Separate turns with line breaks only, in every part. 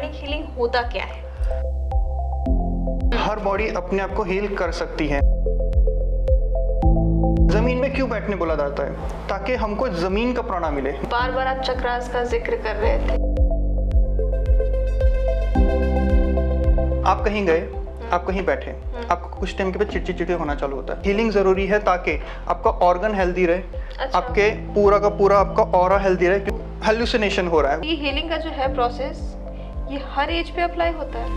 Pranic healing होता क्या है?
हर बॉडी अपने आप को हील कर सकती है। जमीन में क्यों बैठने बोला जाता है? ताकि हमको जमीन का प्राणा मिले।
बार बार आप चक्रास का जिक्र कर रहे थे।
आप कहीं गए, आप कहीं बैठे, आपको कुछ टाइम के बाद चिड़चिड़े होना चालू होता है। हीलिंग जरूरी है ताकि आपका ऑर्गन हेल्दी रहे,
अच्छा।
आपके पूरा का पूरा आपका ऑरा हेल्दी रहे। हेलुसिनेशन हो रहा है।
ये हीलिंग का जो है प्रोसेस, ये हर एज पे अप्लाई होता है?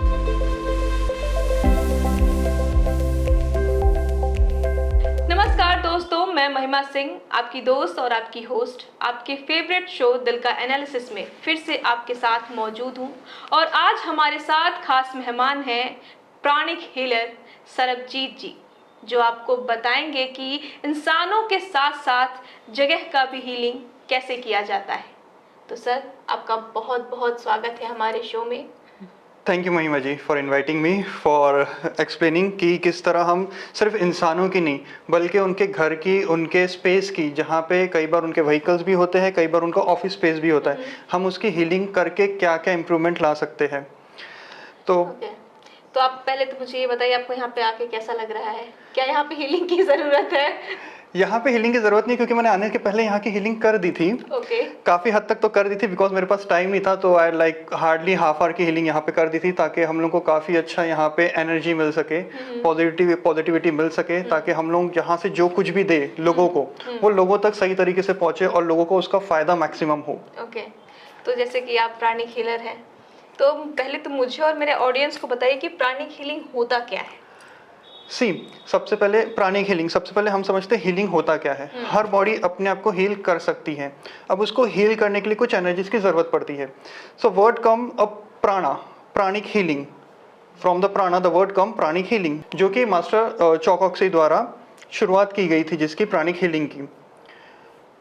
नमस्कार दोस्तों, मैं महिमा सिंह, आपकी दोस्त और आपकी होस्ट, आपके फेवरेट शो दिल का एनालिसिस में फिर से आपके साथ मौजूद हूँ। और आज हमारे साथ खास मेहमान हैं प्राणिक हीलर सरबजीत जी, जो आपको बताएंगे कि इंसानों के साथ साथ जगह का भी हीलिंग कैसे किया जाता है। तो सर, आपका बहुत बहुत स्वागत है हमारे शो में।
Thank you Mahima ji for inviting me for explaining कि किस तरह हम सिर्फ इंसानों की नहीं बल्कि उनके घर की, उनके स्पेस की, जहाँ पे कई बार उनके व्हीकल्स भी होते हैं, कई बार उनका ऑफिस स्पेस भी होता है, हम उसकी हीलिंग करके क्या क्या इम्प्रूवमेंट ला सकते हैं। तो
तो आप पहले तो मुझे ये बताइए, आपको यहाँ पे आके कैसा लग रहा है? क्या यहाँ पे हीलिंग की ज़रूरत है?
यहाँ पे हीलिंग की ज़रूरत नहीं, क्योंकि मैंने आने के पहले यहाँ की हीलिंग कर दी थी।
ओके।
काफ़ी हद तक तो कर दी थी, बिकॉज मेरे पास टाइम नहीं था, तो I like hardly half hour की हीलिंग यहाँ पे कर दी थी, ताकि हम लोग को काफ़ी अच्छा यहाँ पे एनर्जी मिल सके, पॉजिटिविटी मिल सके, ताकि हम लोग यहाँ से जो कुछ भी दे लोगों को, वो लोगों तक सही तरीके से पहुँचे और लोगों को उसका फ़ायदा मैक्सिमम हो।
ओके, तो जैसे कि आप प्राणिक हीलर हैं, तो पहले तो मुझे और मेरे ऑडियंस को बताइए कि प्राणिक हीलिंग होता क्या है?
सबसे पहले प्राणिक हीलिंग, सबसे पहले हम समझते हैं हीलिंग होता क्या है। हर बॉडी अपने आप को हील कर सकती है। अब उसको हील करने के लिए कुछ एनर्जीज की जरूरत पड़ती है। सो वर्ड कम अब प्राणा, प्राणिक हीलिंग। फ्रॉम द प्राणा the word come pranic healing, जो कि मास्टर चौकॉक्सी द्वारा शुरुआत की गई थी, जिसकी प्राणिक हीलिंग की।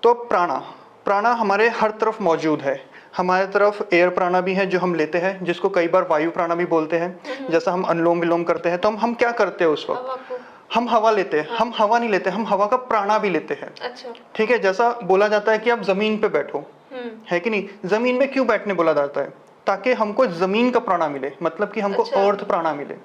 तो प्राणा, प्राणा हमारे हर तरफ मौजूद है। हमारे तरफ एयर प्राणा भी है जो हम लेते हैं, जिसको कई बार वायु प्राणा भी बोलते हैं। जैसा हम अनुलोम विलोम करते हैं, तो हम क्या करते हैं उस वक्त? हम हवा लेते हैं। हम हवा नहीं लेते, हम हवा का प्राणा भी लेते हैं।
अच्छा।
ठीक है, जैसा बोला जाता है कि आप जमीन पे बैठो, है कि नहीं? जमीन में क्यों बैठने बोला जाता है? ताकि हमको जमीन का प्राणा मिले, मतलब कि हमको अर्थ प्राणा मिले।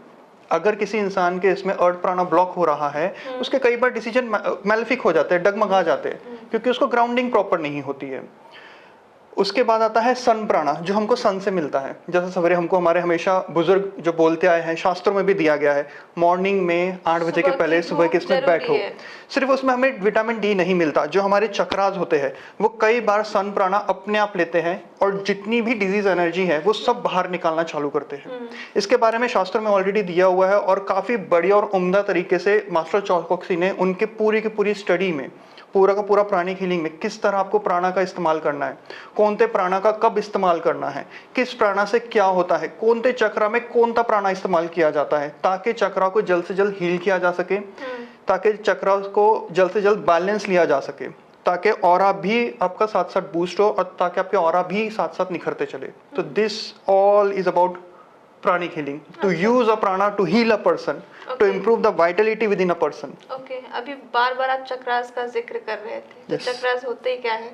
अगर किसी इंसान के इसमें अर्थ प्राणा ब्लॉक हो रहा है, उसके कई बार डिसीजन मैलिफिक हो जाते हैं, डगमगा जाते हैं, क्योंकि उसको ग्राउंडिंग प्रॉपर नहीं होती है। उसके बाद आता है सन प्राणा, जो हमको सन से मिलता है। जैसे सवेरे हमको हमारे हमेशा बुजुर्ग जो बोलते आए हैं, शास्त्रों में भी दिया गया है, मॉर्निंग में 8 बजे के पहले सुबह के इसमें बैठो। सिर्फ उसमें हमें विटामिन डी नहीं मिलता, जो हमारे चक्रास होते हैं वो कई बार सन प्राणा अपने आप लेते हैं, और जितनी भी डिजीज एनर्जी है वो सब बाहर निकालना चालू करते हैं। इसके बारे में शास्त्र में ऑलरेडी दिया हुआ है, और काफी बढ़िया और उम्दा तरीके से मास्टर चौकॉक्सी ने उनके पूरी की पूरी स्टडी में पूरा का पूरा प्राणिक हीलिंग में किस तरह आपको प्राणा का इस्तेमाल करना है, कौन से प्राणा का कब इस्तेमाल करना है, किस प्राणा से क्या होता है, कौन से चक्रा में कौन सा प्राणा इस्तेमाल किया जाता है, ताकि चक्रा को जल्द से जल्द हील किया जा सके, ताकि चक्रा को जल्द से जल्द बैलेंस लिया जा सके, ताकि ऑरा भी आपका साथ साथ बूस्ट हो, और ताकि आपके ऑरा भी साथ साथ निखरते चले। तो this all is about pranic healing, to use a prana to heal a person, to improve the vitality within a person.
Okay, अभी बार बार आप चक्रास का जिक्र कर रहे थे, तो चक्रास होते ही क्या है?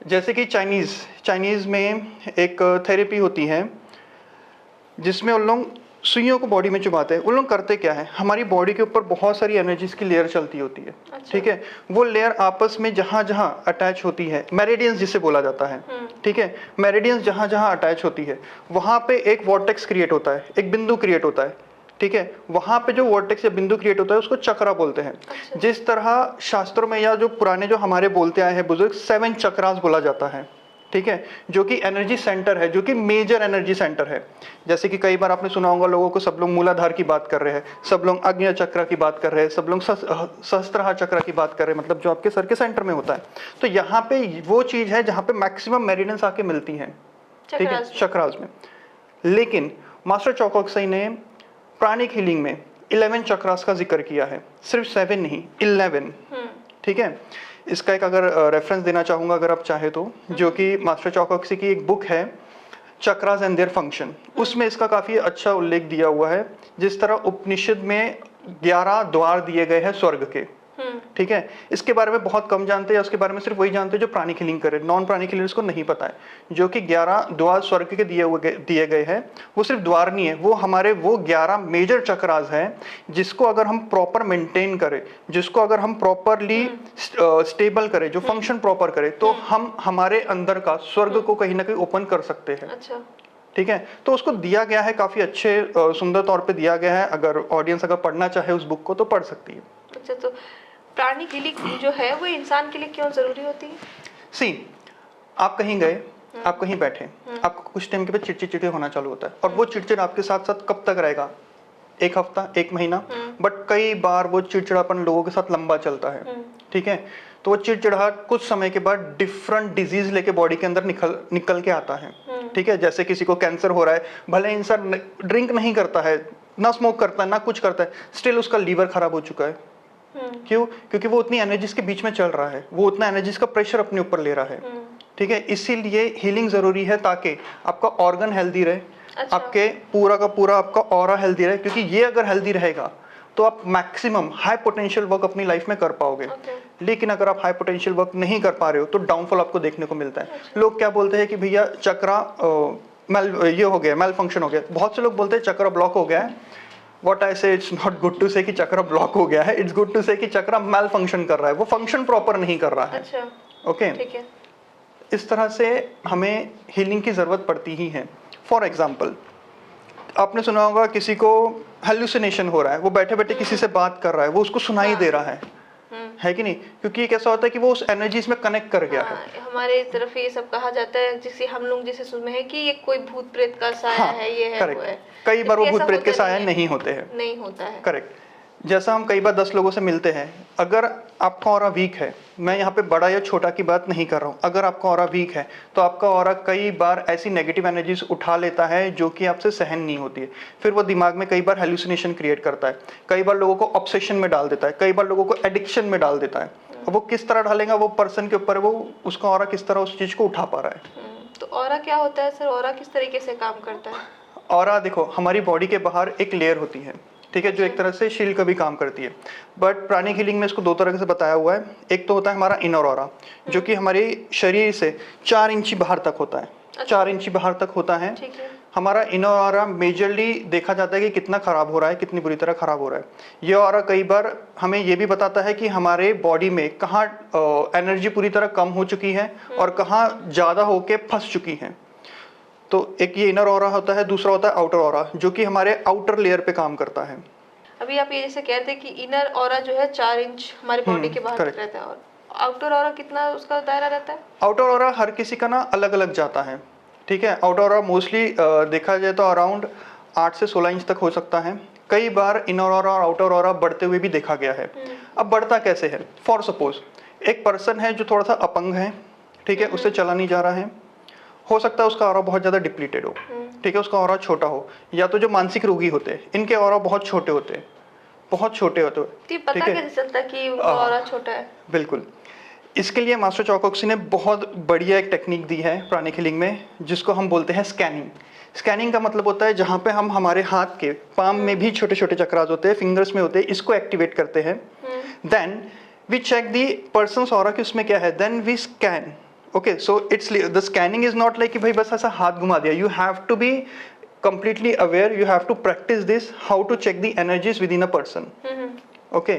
जैसे कि चाइनीज में एक थेरेपी होती है, जिसमें उन लोग सुइयों को बॉडी में चुभाते हैं। उन लोग करते क्या है, हमारी बॉडी के ऊपर बहुत सारी एनर्जीज की लेयर चलती होती है। अच्छा। ठीक है, वो लेयर आपस में जहां जहां अटैच होती है, मेरिडियंस जिसे बोला जाता है, ठीक है, मेरिडियंस जहां जहां अटैच होती है, वहां पे एक वॉर्टेक्स क्रिएट होता है, एक बिंदु क्रिएट होता है। ठीक है, वहां पे जो वॉर्टेक्स या बिंदु क्रिएट होता है उसको चक्रा बोलते हैं। अच्छा। जिस तरह शास्त्रों में या जो पुराने जो हमारे बोलते आए हैं बुजुर्ग, 7 चक्रास बोला जाता है। ठीक है, जो कि एनर्जी सेंटर है, जो कि मेजर एनर्जी सेंटर है। जैसे कि कई बार आपने सुना होगा लोगों को, सब लोग मूलाधार की बात कर रहे हैं, सब लोग आग्नेय चक्र की बात कर रहे हैं, सब लोग सहस्त्रहार चक्र की बात कर रहे हैं, मतलब जो आपके सर के सेंटर में होता है। तो यहाँ पे वो चीज है जहाँ पे मैक्सिमम मेरिडियंस आके मिलती हैं, ठीक है, चक्रास में। लेकिन मास्टर चौकॉक्सी ने प्राणिक हीलिंग में 11 चक्रास का जिक्र किया है, सिर्फ 7 नहीं, 11। ठीक है, इसका एक अगर रेफरेंस देना चाहूँगा अगर आप चाहे तो, जो कि मास्टर चौकॉक्सी की एक बुक है, चक्रास एंड देयर फंक्शन, उसमें इसका काफ़ी अच्छा उल्लेख दिया हुआ है। जिस तरह उपनिषद में 11 द्वार दिए गए हैं स्वर्ग के, ठीक है, इसके बारे में बहुत कम जानते हैं, उसके बारे में सिर्फ वही जानते हैं जो प्राणिक हीलिंग करे। नॉन प्राणिक हीलर्स को नहीं पता है, जो कि 11 द्वार स्वर्ग के दिए गए हैं। वो सिर्फ द्वार नहीं है, वो हमारे वो 11 मेजर चक्रास हैं, जिसको अगर हम प्रॉपर मेंटेन करें, जिसको अगर हम प्रॉपरली स्टेबल करें, जो फंक्शन प्रॉपर करें, तो हम हमारे अंदर का स्वर्ग को कहीं ना कहीं ओपन कर सकते हैं।
अच्छा,
ठीक है, तो उसको दिया गया है काफी अच्छे सुंदर तौर पे दिया गया है। अगर ऑडियंस अगर पढ़ना चाहे उस बुक को तो पढ़ सकती है।
अच्छा, तो प्राणिक हीलिंग जो है वो इंसान के लिए क्यों जरूरी होती है?
सी, आप कहीं गए, आप कहीं बैठे, आपको कुछ टाइम के बाद चिड़चिड़ होना चालू होता है, और वो चिड़चिड़ आपके साथ साथ कब तक रहेगा? एक हफ्ता, एक महीना, बट कई बार वो चिड़चिड़ापन लोगों के साथ लंबा चलता है। ठीक है, तो वो चिड़चिड़ाहट कुछ समय के बाद डिफरेंट डिजीज लेके बॉडी के अंदर निकल के आता है। ठीक है, जैसे किसी को कैंसर हो रहा है, भले इंसान ड्रिंक नहीं करता है, ना स्मोक करता है, ना कुछ करता है, स्टिल उसका लीवर खराब हो चुका है। क्यों? क्योंकि वो उतनी एनर्जीज के बीच में चल रहा है, वो उतना एनर्जीज का प्रेशर अपने ऊपर ले रहा है। ठीक है, इसीलिए हीलिंग जरूरी है, ताकि आपका ऑर्गन हेल्दी रहे।
अच्छा।
आपके पूरा का पूरा आपका ऑरा हेल्दी रहे, क्योंकि ये अगर हेल्दी रहेगा तो आप मैक्सिमम हाई पोटेंशियल वर्क अपनी लाइफ में कर पाओगे। लेकिन अगर आप हाई पोटेंशियल वर्क नहीं कर पा रहे हो तो डाउनफॉल आपको देखने को मिलता है। लोग क्या बोलते हैं कि भैया चक्रा ये हो गया, मेल फंक्शन हो गया। बहुत से लोग बोलते हैं चक्रा ब्लॉक हो गया है। What I say, it's not good to say कि चक्रा ब्लॉक हो गया है, it's good to say कि चक्रा मेल फंक्शन कर रहा है, वो फंक्शन प्रॉपर नहीं कर रहा है।
अच्छा,
ओके,
ठीक है।
इस तरह से हमें हीलिंग की जरूरत पड़ती ही है। फॉर एग्जाम्पल, आपने सुना होगा किसी को हेलुसिनेशन हो रहा है, वो बैठे बैठे किसी से बात कर रहा है, वो उसको सुनाई दे रहा है कि नहीं? क्योंकि ये कैसा होता है कि वो उस एनर्जीज में कनेक्ट कर गया है।
हमारे तरफ ये सब कहा जाता है, जिसे हम लोग जिसे सुनते हैं कि ये कोई भूत प्रेत का साया है, ये है, वो है।
कई बार वो
लेकिन
भूत
ऐसा
प्रेत के
होता
साया
नहीं
नहीं होते हैं।
नहीं होता है।
करेक्ट। जैसा हम कई बार 10 लोगों से मिलते हैं, अगर आपका ऑरा वीक है, मैं यहाँ पे बड़ा या छोटा की बात नहीं कर रहा हूँ, अगर आपका ऑरा वीक है तो आपका ऑरा कई बार ऐसी नेगेटिव एनर्जीज उठा लेता है जो कि आपसे सहन नहीं होती है। फिर वो दिमाग में कई बार हेलुसिनेशन क्रिएट करता है, कई बार लोगों को ऑब्सेशन में डाल देता है, कई बार लोगों को एडिक्शन में डाल देता है। वो किस तरह डालेगा वो पर्सन के ऊपर, वो उसका ऑरा किस तरह उस चीज को उठा पा रहा है।
तो ऑरा क्या होता है सर? ऑरा किस तरीके से काम करता है?
ऑरा देखो, हमारी बॉडी के बाहर एक लेयर होती है, ठीक है, जो एक तरह से शील्ड का भी काम करती है। बट प्राणिक हीलिंग में इसको 2 तरह से बताया हुआ है। एक तो होता है हमारा इनर ऑरा, जो कि हमारे शरीर से 4 इंची बाहर तक होता है। 4 इंची बाहर तक होता है।
ठीक है।
हमारा इनर ऑरा मेजरली देखा जाता है कि कितना खराब हो रहा है, कितनी बुरी तरह खराब हो रहा है। ये ऑरा कई बार हमें ये भी बताता है कि हमारे बॉडी में कहाँ एनर्जी पूरी तरह कम हो चुकी है और कहाँ ज़्यादा होके फंस चुकी है। तो एक ये इनर ऑरा होता है, दूसरा होता है आउटर ऑरा, जो कि हमारे आउटर लेयर पे काम करता है।
अभी आप ये जैसे कह रहे थे कि इनर ऑरा जो है 4 इंच हमारी बॉडी के बाहर तक रहता है, और आउटर ऑरा कितना उसका दायरा रहता है?
आउटर ऑरा हर किसी का ना अलग अलग जाता है। ठीक है, आउटर ऑरा मोस्टली देखा जाए तो अराउंड 8 से 16 इंच तक हो सकता है। कई बार इनर ऑरा और आउटर ऑरा बढ़ते हुए भी देखा गया है। अब बढ़ता कैसे है? फॉर सपोज एक पर्सन है जो थोड़ा सा अपंग है, ठीक है, उससे चला नहीं जा रहा है, हो सकता है उसका ऑरा बहुत ज़्यादा डिप्लीटेड हो, ठीक है, उसका ऑरा छोटा हो, या तो जो मानसिक रोगी होते हैं इनके ऑरा बहुत छोटे होते हैं, बहुत छोटे होते हैं।
तो पता कैसे चलता कि ऑरा छोटा है?
बिल्कुल, इसके लिए मास्टर चौकोक्सी ने बहुत बढ़िया एक टेक्निक दी है प्राणिक हीलिंग में, जिसको हम बोलते हैं स्कैनिंग। स्कैनिंग का मतलब होता है जहाँ पे हम हमारे हाथ के पाम में भी छोटे छोटे चक्रास होते हैं, फिंगर्स में होते हैं, इसको एक्टिवेट करते हैं। Then we check the person's aura कि उसमें क्या है, then we scan. Okay, so it's the scanning is not like कि भाई बस ऐसा हाथ घुमा दिया। You have to be completely aware, you have to practice this, how to check the energies within a person. Okay,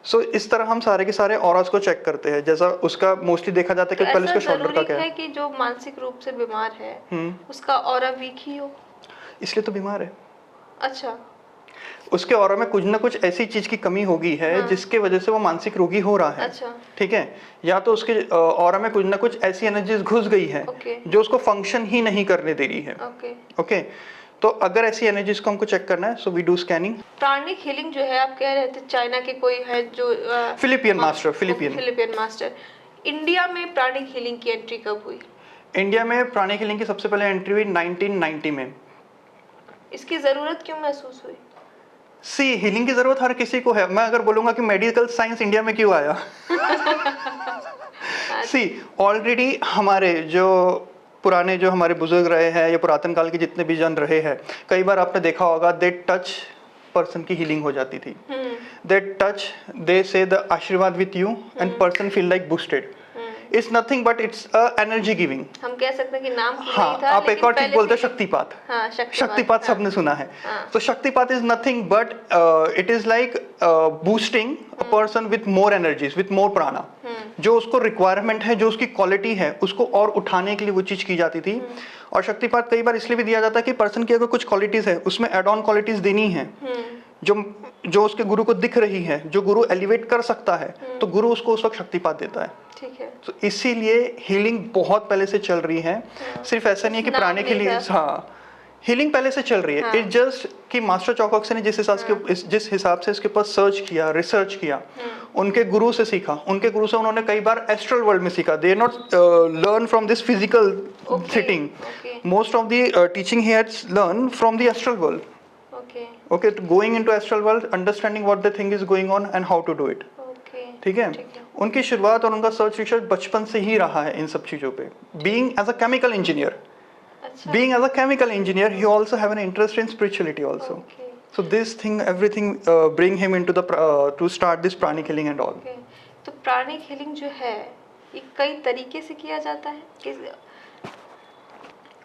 so इस तरह हम सारे के सारे ऑरास को चेक करते हैं। जैसा उसका मोस्टली देखा जाता है कि पहले उसका शोल्डर का क्या
है कि जो मानसिक रूप से बीमार है उसका ऑरा वीक ही हो, इसलिए
तो बीमार है।
अच्छा,
उसके ऑरा में कुछ ना कुछ ऐसी चीज की कमी हो गई है जिसके वजह से वो मानसिक रोगी हो रहा है।
अच्छा,
ठीक है, या तो उसके ऑरा में कुछ ना कुछ ऐसी एनर्जीज घुस गई है जो उसको फंक्शन ही नहीं करने दे रही है। ओके, तो अगर ऐसी एनर्जीज को हमको चेक करना है, so we do scanning.
Pranic healing जो है आप कह रहे थे चाइना के कोई है जो
फिलिपियन मास्टर।
इंडिया में प्राणिक हीलिंग की एंट्री कब हुई?
इंडिया में प्राणिक हीलिंग की सबसे पहले एंट्री हुई 1990 में।
इसकी जरूरत क्यों महसूस हुई?
सी, हीलिंग की जरूरत हर किसी को है। मैं अगर बोलूंगा कि मेडिकल साइंस इंडिया में क्यों आया सी, ऑलरेडी हमारे जो पुराने जो हमारे बुजुर्ग रहे हैं या पुरातन काल के जितने भी जन रहे हैं, कई बार आपने देखा होगा दे टच पर्सन की हीलिंग हो जाती थी. They touch, they say the आशीर्वाद with you and person feel like boosted. It's nothing but it's a energy giving.
हम कह सकते हैं कि नाम
हाँ,
नहीं था,
आप एक और चीज बोलते हैं
से
शक्तिपात.
हाँ,
शक्तिपात सबने सुना है. तो शक्तिपात is nothing but it is like boosting a person with more energies, with more prana. जो उसको रिक्वायरमेंट है, जो उसकी क्वालिटी है, उसको और उठाने के लिए वो चीज की जाती थी. और शक्तिपात कई बार इसलिए भी दिया जाता है कि पर्सन की अगर कुछ क्वालिटीज है, उसमें एड ऑन क्वालिटीज देनी है, जो उसके गुरु को दिख रही है, जो गुरु एलिवेट कर सकता है, तो गुरु उसको उस वक्त शक्तिपात देता है.
ठीक है.
तो इसीलिए हीलिंग बहुत पहले से चल रही है. सिर्फ ऐसा नहीं है कि प्राणे के लिए, हाँ, हीलिंग पहले से चल रही है. इट जस्ट कि मास्टर चौकसे ने जिस हिसाब से इसके ऊपर सर्च किया, रिसर्च किया, उनके गुरु से सीखा. उनके गुरु से उन्होंने कई बार एस्ट्रल वर्ल्ड में सीखा. They not learn from this physical sitting. Most of the teaching he has learn from the astral world. Okay, going into astral world, understanding what the thing is going on and how to do it. ठीक है. उनकी शुरुआत और उनका search research बचपन से ही रहा है इन सब चीजों पे. Being as a chemical engineer, he also have an interest in spirituality also. So this thing, everything bring him into the to start this pranic healing and all.
तो प्राणिक हीलिंग जो है ये कई तरीके से किया जाता है.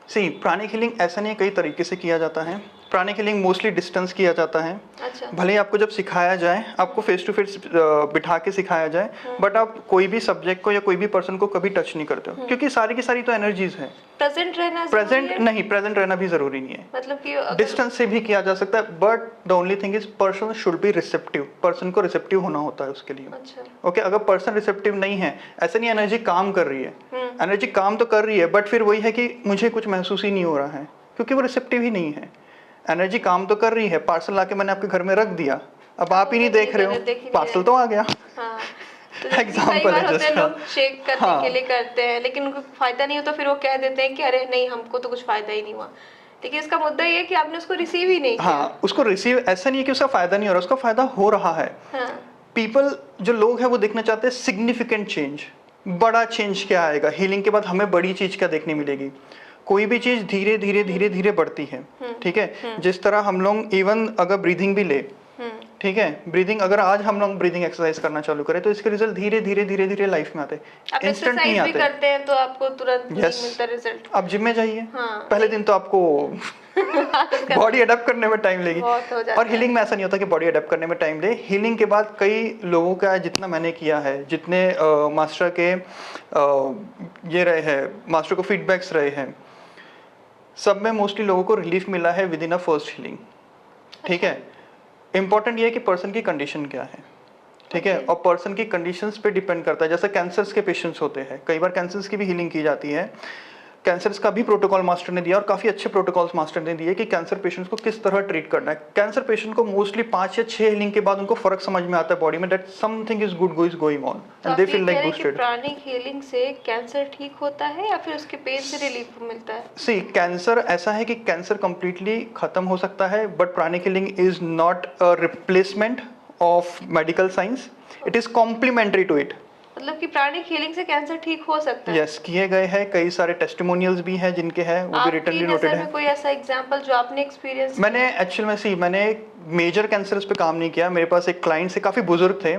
सी प्राणिक हीलिंग ऐसा नहीं है, कई तरीके से किया जाता है. प्राणिक हीलिंग मोस्टली डिस्टेंस किया जाता है.
अच्छा.
भले ही आपको जब सिखाया जाए, आपको फेस टू फेस बिठा के सिखाया जाए, बट आप कोई भी सब्जेक्ट को या कोई भी पर्सन को कभी टच नहीं करते हो, क्योंकि सारी की सारी तो एनर्जीज है.
प्रेजेंट रहना
प्रेजेंट रहना भी जरूरी नहीं है.
मतलब कि
डिस्टेंस से भी किया जा सकता है, but the only thing is person should be receptive. Person को रिसेप्टिव होना होता है उसके लिए.
अच्छा.
ओके, अगर पर्सन रिसेप्टिव नहीं है, ऐसा नहीं एनर्जी काम कर रही है, एनर्जी काम तो कर रही है, बट फिर वही है कि मुझे कुछ महसूस ही नहीं हो रहा है, क्योंकि वो रिसेप्टिव ही नहीं है. एनर्जी काम तो कर रही है. पार्सल लाके मैंने आपके घर में रख दिया, अब आप ही नहीं देख रहे हो, पार्सल तो आ गया. एग्जाम्पल है जस्ट.
लोग चेक करने के लिए करते हैं, लेकिन उनको फायदा नहीं होता, फिर वो कह देते हैं कि अरे नहीं, हमको तो कुछ फायदा ही नहीं हुआ. लेकिन इसका मुद्दा ये है कि आपने उसको रिसीव ही नहीं किया.
हाँ, उसको रिसीव, ऐसा नहीं है कि उसका फायदा नहीं हो रहा, उसका फायदा हो रहा है. पीपल, जो लोग हैं, वो देखना चाहते हैं सिग्निफिकेंट चेंज. बड़ा चेंज क्या आएगा हीलिंग के बाद, हमें बड़ी चीज क्या देखने मिलेगी. कोई भी चीज धीरे धीरे धीरे धीरे बढ़ती है. ठीक है. जिस तरह हम लोग इवन अगर ब्रीदिंग भी ले, ठीक है, ब्रीदिंग अगर आज हम लोग ब्रीदिंग एक्सरसाइज करना चालू करें तो इसके रिजल्ट धीरे धीरे धीरे धीरे लाइफ में आते हैं. इंस्टेंट नहीं आते.
करते हैं तो आपको तुरंत मिलता है रिजल्ट.
आप जिम में जाइए, पहले दिन तो आपको बॉडी अडेप्ट करने में टाइम लेगी. और हीलिंग में ऐसा नहीं होता कि बॉडी अडेप्ट करने में टाइम ले. हीलिंग के बाद कई लोगों का, जितना मैंने किया है, जितने मास्टर के ये रहे हैं, मास्टर को फीडबैक्स रहे हैं, सब में मोस्टली लोगों को रिलीफ मिला है with in a first healing. ठीक है. इंपॉर्टेंट ये है कि पर्सन की कंडीशन क्या है. ठीक है. और पर्सन की कंडीशंस पे डिपेंड करता है. जैसे कैंसर्स के पेशेंट्स होते हैं, कई बार कैंसर्स की भी हीलिंग की जाती है. कैंसर्स का भी प्रोटोकॉल मास्टर ने दिया, और काफी अच्छे प्रोटोकॉल्स मास्टर ने दिए कि कैंसर पेशेंट्स को किस तरह ट्रीट करना है. कैंसर पेशेंट को मोस्टली 5 या 6 हीलिंग के बाद उनको फर्क समझ में आता है बॉडी में, that something is good is going on and they feel like boosted.
Pranic healing से कैंसर ठीक होता है या फिर उसके पेन से रिलीफ मिलता है?
सी कैंसर ऐसा है कि कैंसर कंप्लीटली खत्म हो सकता है, but pranic healing is not a replacement of medical science, it is complementary to it.
मतलब कि प्राणिक हीलिंग से कैंसर ठीक हो सकता है?
यस, किए गए हैं. कई सारे टेस्टिमोनियल्स भी हैं जिनके हैं, वो भी रिटनली नोटेड है.
कोई ऐसा एग्जांपल जो आपने एक्सपीरियंस?
मैंने एक्चुअल में मैंने मेजर कैंसर्स पे काम नहीं किया. मेरे पास एक क्लाइंट से, काफी बुजुर्ग थे.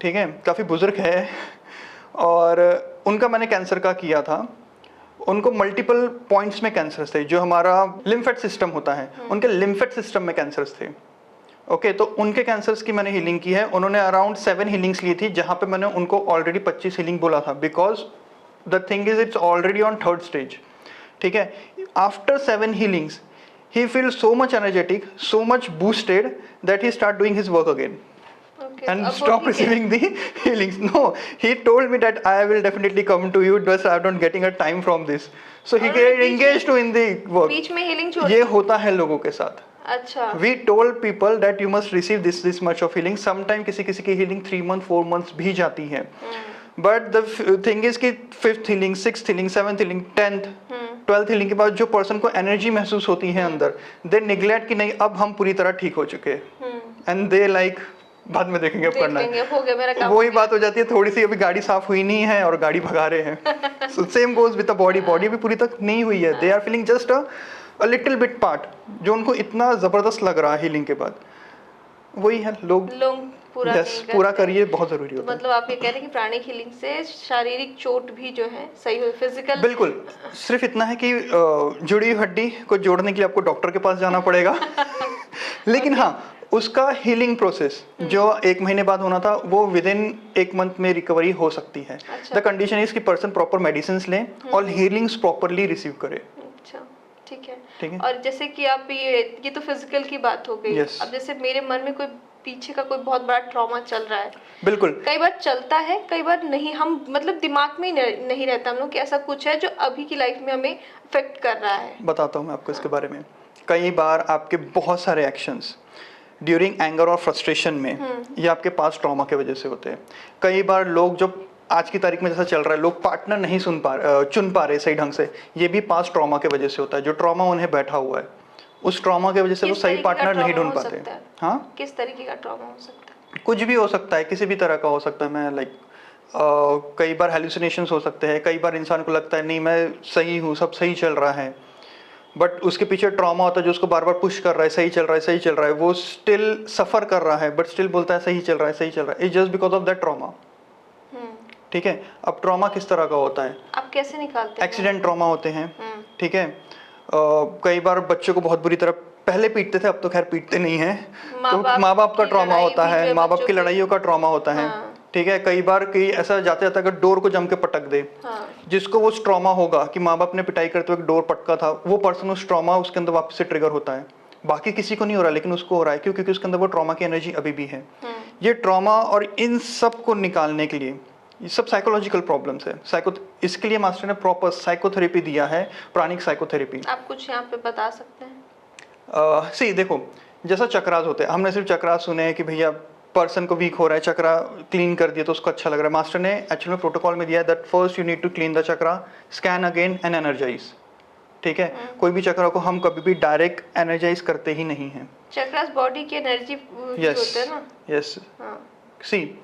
ठीक है, काफी बुजुर्ग है, और उनका मैंने कैंसर का किया था. उनको मल्टीपल पॉइंट्स में कैंसर्स थे. जो हमारा लिम्फेट सिस्टम होता है, उनके लिम्फेट सिस्टम में कैंसर्स थे. ओके, तो उनके कैंसर्स की मैंने हीलिंग की है. उन्होंने अराउंड 7 हीलिंग्स ली थी, जहां पे मैंने उनको ऑलरेडी 25 हीलिंग बोला था, because the thing is it's already on 3rd stage. ठीक है. After 7 healings he feel so much energetic, so much boosted that he start doing his work again and stop receiving the healings. No, he told me that I will definitely come to you, just I'm not getting a time from this. So he get engaged to in the work.
बीच में healing छोड़.
ये होता है लोगों के साथ.
अच्छा.
We told people that you must receive this much of healing. Sometime किसी की healing 3 months 4 months भी जाती है. But the thing is कि 5th healing, 6th healing, 7th healing, 10th 12th healing के बाद जो पर्सन को एनर्जी महसूस होती है अंदर, दे निगलेक्ट कि नहीं अब हम पूरी तरह ठीक हो चुके हैं, एंड दे लाइक बाद में देखेंगे अब करना है.
हो गया मेरा काम.
वही बात हो जाती है, थोड़ी सी अभी गाड़ी साफ हुई नहीं है और गाड़ी भगा रहे हैं. So same goes with the body. Body भी पूरी तक नहीं हुई है, they are feeling just a little bit part, जो उनको इतना जबरदस्त लग रहा है हीलिंग के बाद. वही है, लोग
पूरा
यस
नहीं
पूरा
करते।
करिए, बहुत जरूरी होता है।
मतलब आप ये कह रहे हैं कि प्राणिक हीलिंग से शारीरिक चोट भी जो है सही हो, फिजिकल।
बिल्कुल, सिर्फ इतना है कि जुड़ी हुई हड्डी को जोड़ने के लिए आपको डॉक्टर के पास जाना पड़ेगा लेकिन
ओके।
हाँ, उसका हीलिंग प्रोसेस जो 1 महीने बाद होना था, वो विद इन 1 मंथ में रिकवरी हो सकती है।
अच्छा।
द कंडीशन इज कि पर्सन प्रॉपर मेडिसिन लें और हीलिंग्स प्रॉपरली रिसीव करे।
अच्छा, ठीक है।
ठीक है।
और जैसे कि आप ये तो फिजिकल की बात हो गई।
Yes.
अब जैसे मेरे मन में कोई पीछे का कोई बहुत बड़ा ट्रॉमा चल रहा है,
बिल्कुल।
कई बार चलता है, कई बार नहीं, हम मतलब दिमाग में ही नहीं रहता हम लोग कि ऐसा कुछ है जो अभी की लाइफ में हमें अफेक्ट कर रहा है।
बताता हूँ मैं आपको इसके बारे में। कई बार आपके बहुत सारे एक्शंस ड्यूरिंग एंगर और फ्रस्ट्रेशन में ये आपके पास ट्रॉमा के वजह से होते हैं। कई बार लोग, जब आज की तारीख में जैसा चल रहा है, लोग पार्टनर नहीं चुन पा रहे सही ढंग से, ये भी पास ट्रॉमा के वजह से होता है। जो ट्रॉमा उन्हें बैठा हुआ है, उस ट्रॉमा के वजह से वो
किस
सही
तरीके का
पार्टनर नहीं
ट्रॉमा
ढूंढ
हो
पाते।
सकता है?
हाँ,
किस तरीके का ट्रॉमा हो सकता है?
कुछ भी हो सकता है, किसी भी तरह का हो सकता है। मैं कई बार हेलुसिनेशंस हो सकते हैं। कई बार इंसान को लगता है नहीं मैं सही हूँ, सब सही चल रहा है, बट उसके पीछे ट्रॉमा होता है जो उसको बार बार पुश कर रहा है, सही चल रहा है, सही चल रहा है। वो स्टिल सफर कर रहा है, बट स्टिल बोलता है सही चल रहा है, सही चल रहा है। It's just because of that trauma. ठीक है। अब ट्रॉमा किस तरह का होता है?
आप कैसे निकालते हैं?
एक्सीडेंट ट्रॉमा होते हैं। ठीक है। कई बार बच्चों को बहुत बुरी तरह पहले पीटते थे, अब तो खैर पीटते नहीं है, तो माँ बाप का ट्रॉमा होता है, माँ बाप की लड़ाइयों का ट्रॉमा होता है। ठीक है। कई बार कई ऐसा जाते जाते अगर डोर को जम के पटक दे, जिसको वो ट्रॉमा होगा कि माँ बाप ने पिटाई करते हुए डोर पटका था, वो पर्सन उस ट्रॉमा उसके अंदर वापस से ट्रिगर होता है। बाकी किसी को नहीं हो रहा, लेकिन उसको हो रहा है। क्यों? क्योंकि उसके अंदर वो ट्रॉमा की एनर्जी अभी भी है। ये ट्रॉमा और इन सब को निकालने के लिए, ये सब साइकोलॉजिकल प्रॉब्लम्स है। इसके लिए मास्टर ने प्रॉपर साइकोथेरेपी दिया है, प्राणिक साइकोथेरेपी।
आप कुछ यहाँ पे बता सकते हैं?
सी देखो, जैसा चक्रास होते हैं, हमने सिर्फ चक्रास सुने हैं कि भैया पर्सन को वीक हो रहा है, चक्रा क्लीन कर दिया तो उसको अच्छा लग रहा है। मास्टर ने एक्चुअली में प्रोटोकॉल में दिया है that first you need to clean the chakra, scan again and energise. ठीक है। कोई भी चक्रा को हम कभी भी डायरेक्ट एनर्जाइज करते ही नहीं है।
चक्रास बॉडी की एनर्जी होते हैं ना?
यस। सी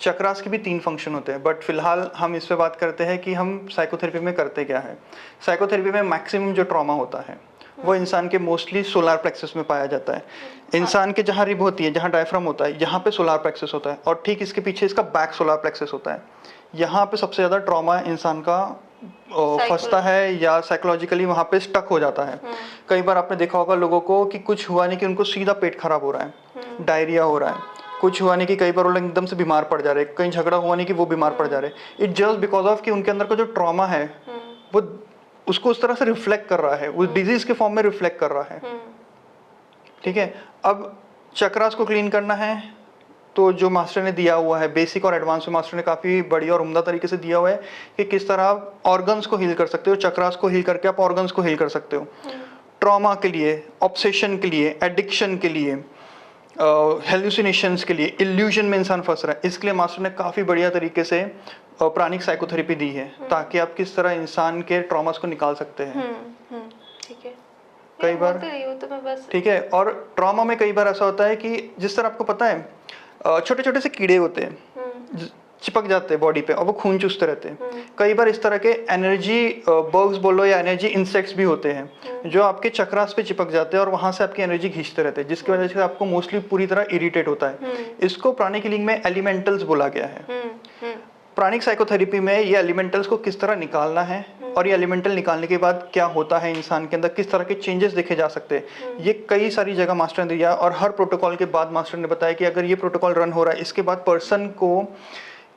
चक्रास के भी 3 फंक्शन होते हैं, बट फिलहाल हम इस पे बात करते हैं कि हम साइकोथेरेपी में करते क्या है। साइकोथेरेपी में मैक्सिमम जो ट्रॉमा होता है वो इंसान के मोस्टली सोलार प्लेक्सस में पाया जाता है। इंसान के जहाँ रिब होती है, जहाँ डायफ्राम होता है, यहाँ पे सोलार प्लेक्सस होता है, और ठीक इसके पीछे इसका बैक सोलार प्लेक्सस होता है। यहाँ पे सबसे ज़्यादा ट्रॉमा इंसान का फंसता है या साइकोलॉजिकली वहाँ पे स्टक हो जाता है। कई बार आपने देखा होगा लोगों को कि कुछ हुआ नहीं कि उनको सीधा पेट खराब हो रहा है, डायरिया हो रहा है, कुछ हुआ नहीं कि कई बार वो लोग एकदम से बीमार पड़ जा रहे हैं, कहीं झगड़ा हुआ नहीं कि वो बीमार पड़ जा रहे हैं। इट जस्ट बिकॉज ऑफ कि उनके अंदर का जो ट्रॉमा है वो उसको उस तरह से रिफ्लेक्ट कर रहा है, उस डिजीज के फॉर्म में रिफ्लेक्ट कर रहा है। ठीक है। अब चक्रास को क्लीन करना है तो जो मास्टर ने दिया हुआ है बेसिक और एडवांस में, मास्टर ने काफ़ी बढ़िया और उम्दा तरीके से दिया हुआ है कि किस तरह आप ऑर्गन्स को हील कर सकते हो। चक्रास को हील करके आप ऑर्गन्स को हील कर सकते हो। ट्रॉमा के लिए, ऑब्सेशन के लिए, एडिक्शन के लिए, हेलुसिनेशंस के लिए, इल्यूजन में इंसान फंस रहा है, इसके लिए मास्टर ने काफ़ी बढ़िया तरीके से प्राणिक साइकोथेरेपी दी है, ताकि आप किस तरह इंसान के ट्रॉमास को निकाल सकते हैं।
ठीक है।
कई बार
तो मैं बस
ठीक है। और ट्रॉमा में कई बार ऐसा होता है कि जिस तरह आपको पता है छोटे छोटे से कीड़े होते हैं, चिपक जाते हैं बॉडी पे और वो खून चूसते रहते हैं। कई बार इस तरह के एनर्जी बग्स बोलो या एनर्जी इंसेक्ट्स भी होते हैं जो आपके चक्रास पे चिपक जाते हैं और वहां से आपकी एनर्जी खींचते रहते हैं, जिसकी वजह से आपको मोस्टली पूरी तरह इरिटेट होता है। इसको प्राणिक हीलिंग में एलिमेंटल्स बोला गया है। प्राणिक साइकोथेरेपी में ये एलिमेंटल्स को किस तरह निकालना है और ये एलिमेंटल निकालने के बाद क्या होता है इंसान के अंदर, किस तरह के चेंजेस देखे जा सकते हैं, ये कई सारी जगह मास्टर ने दिया। और हर प्रोटोकॉल के बाद मास्टर ने बताया कि अगर ये प्रोटोकॉल रन हो रहा है, इसके बाद पर्सन को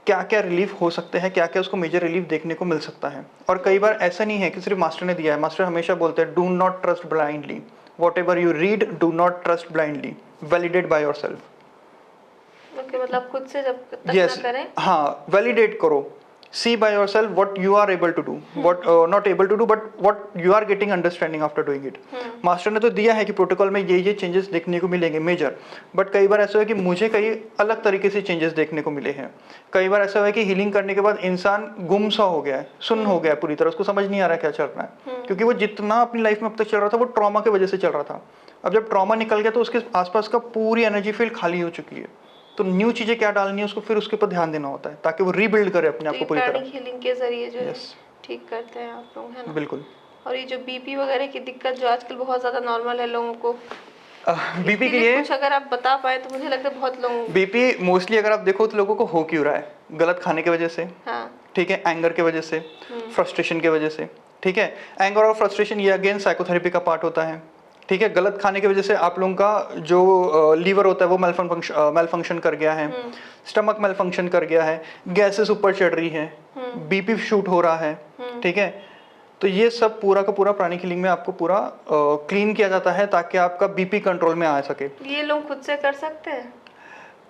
क्या क्या रिलीफ हो सकते हैं, क्या क्या उसको मेजर रिलीफ देखने को मिल सकता है। और कई बार ऐसा नहीं है कि सिर्फ मास्टर ने दिया है। मास्टर हमेशा बोलते हैं do not trust blindly, what ever you read do not trust blindly, validate bye your self.
मतलब खुद से जब तक
yes,
ना करें,
हाँ, वैलिडेट करो, see by your self what you are able to do, what not able to do but what you are getting understanding after doing it. Master ने तो दिया है कि प्रोटोकॉल में ये चेंजेस देखने को मिलेंगे मेजर, बट कई बार ऐसा है कि मुझे कई अलग तरीके से चेंजेस देखने को मिले हैं। कई बार ऐसा है कि हीलिंग करने के बाद इंसान गुम सा हो गया है, सुन्न हो गया है पूरी तरह, उसको समझ नहीं आ रहा क्या चल रहा है, क्योंकि वो जितना अपनी लाइफ में अब तक चल रहा था वो ट्रॉमा की वजह से चल रहा था। अब जब ट्रॉमा निकल गया तो उसके आसपास का पूरी एनर्जी फील्ड खाली हो चुकी है, तो न्यू चीजें क्या डालनी है उसको फिर उसके ऊपर ध्यान देना होता है ताकि वो रीबिल्ड करे अपने आप को पूरी तरह।
हीलिंग के जरिए जो है ठीक करते हैं आप लोग, है ना?
बिल्कुल।
और ये जो बीपी वगैरह की दिक्कत जो आजकल बहुत ज्यादा नॉर्मल है लोगों को,
बीपी के
इसके
लिए
कुछ अगर आप बता पाए तो मुझे लगता है बहुत लोग।
बीपी मोस्टली अगर आप देखो तो लोगों को हो क्यों रहा है, गलत खाने की वजह से,
हाँ।
ठीक है, एंगर की वजह से, फ्रस्ट्रेशन की वजह से, ठीक है। एंगर और फ्रस्ट्रेशन ये अगेन साइकोथेरेपी का पार्ट होता है, ठीक है। गलत खाने की वजह से आप लोगों का जो लीवर होता है वो मेलफंक्शन कर गया है, स्टमक मेलफंक्शन कर गया है, गैसेस ऊपर चढ़ रही है, बीपी शूट हो रहा है, ठीक है। तो ये सब पूरा का पूरा प्राणिक हीलिंग में आपको पूरा क्लीन किया जाता है ताकि आपका बीपी कंट्रोल में आ सके।
ये लोग खुद से कर सकते हैं?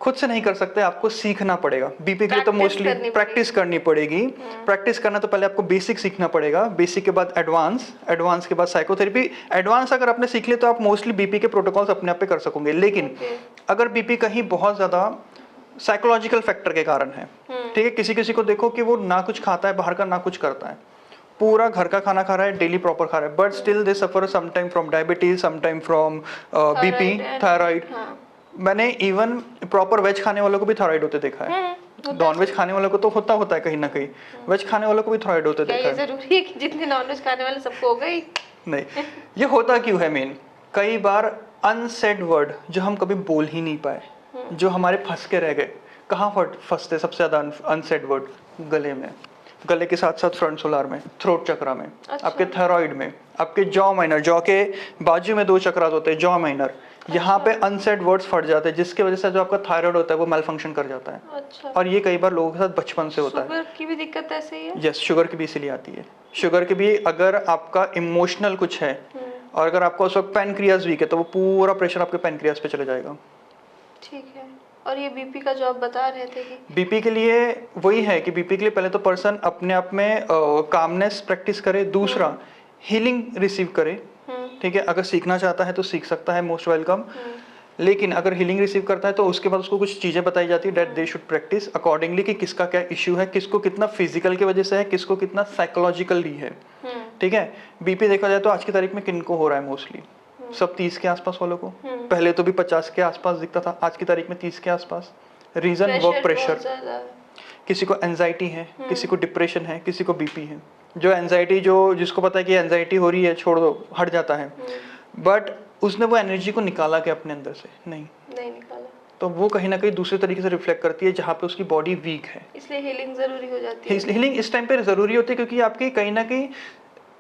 खुद से नहीं कर सकते, आपको सीखना पड़ेगा। बीपी के लिए तो मोस्टली प्रैक्टिस करनी पड़ेगी। प्रैक्टिस करना तो पहले आपको बेसिक सीखना पड़ेगा, बेसिक के बाद एडवांस, एडवांस के बाद साइकोथेरेपी। एडवांस अगर आपने सीख लिया तो आप मोस्टली बीपी के प्रोटोकॉल्स अपने आप पे कर सकोगे। लेकिन अगर बीपी कहीं बहुत ज्यादा साइकोलॉजिकल फैक्टर के कारण है, ठीक है, किसी किसी को देखो कि वो ना कुछ खाता है बाहर का, ना कुछ करता है, पूरा घर का खाना खा रहा है, डेली प्रॉपर खा रहा है, but still they suffer sometime from diabetes, sometime from BP, thyroid. मैंने इवन प्रॉपर वेज खाने वालों को भी थायराइड होते देखा है। नॉन वेज खाने वालों को तो होता है कहीं ना कहीं, वेज खाने वालों को भी थायराइड होते देखा है।
जरूरी है कि जितने नॉन वेज खाने वाले सबको हो गई? नहीं।
ये होता क्यों है मेन, कई बार अनसेड वर्ड जो हम कभी बोल ही नहीं पाए, जो हमारे फंस के रह गए। कहाँ फंसते सबसे ज्यादा अनसेड वर्ड? गले में, गले के साथ साथ फ्रंट सोलार में, थ्रोट चक्रा में, आपके थायराइड में, आपके जॉ माइनर, जॉ के बाजू में 2 चक्रास होते हैं, जॉ माइनर, यहाँ पे अनसेड वर्ड्स फट जाते हैं, जिसकी वजह से जो आपका थायराइड होता है वो मेल फंक्शन कर जाता है। और ये कई बार लोगों के साथ बचपन से होता है।
शुगर की भी दिक्कत ऐसे ही है?
यस, शुगर की भी इसीलिए आती है। शुगर की भी अगर आपका इमोशनल कुछ है और अगर आपका उस वक्त पैनक्रियाज वीक है तो वो पूरा प्रेशर आपके पैनक्रियाज पे चले जाएगा।
ठीक है। और ये बीपी का जो आप बता रहे थे कि
बीपी के लिए वही है कि बीपी के लिए पहले तो पर्सन अपने आप में कामनेस प्रैक्टिस करे, दूसरा हीलिंग रिसीव करे, ठीक है। अगर सीखना चाहता है तो सीख सकता है, मोस्ट वेलकम। लेकिन अगर हीलिंग रिसीव करता है तो उसके बाद उसको कुछ चीजें बताई जाती है, that they should practice accordingly कि किसका क्या इश्यू है, किसको कितना फिजिकल की वजह से है, किसको कितना साइकोलॉजिकली है, ठीक है। बीपी देखा जाए तो आज की तारीख में किनको हो रहा है मोस्टली? सब 30 के आसपास वालों को। पहले तो भी 50 के आसपास दिखता था, आज की तारीख में 30 के आसपास। रीजन वर्क प्रेशर, किसी को एंजाइटी है, किसी को डिप्रेशन है, किसी को बीपी है। जो एंजाइटी, जो जिसको पता है कि एंजाइटी हो रही है, छोड़ दो, हट जाता है, बट उसने वो एनर्जी को निकाला कि अपने अंदर से नहीं
निकाला,
तो वो कहीं ना कहीं दूसरे तरीके से रिफ्लेक्ट करती है जहाँ पे उसकी बॉडी वीक है।
इसलिए हीलिंग जरूरी हो जाती है।
हीलिंग इस टाइम पे जरूरी होती है क्योंकि आपकी कहीं ना कहीं,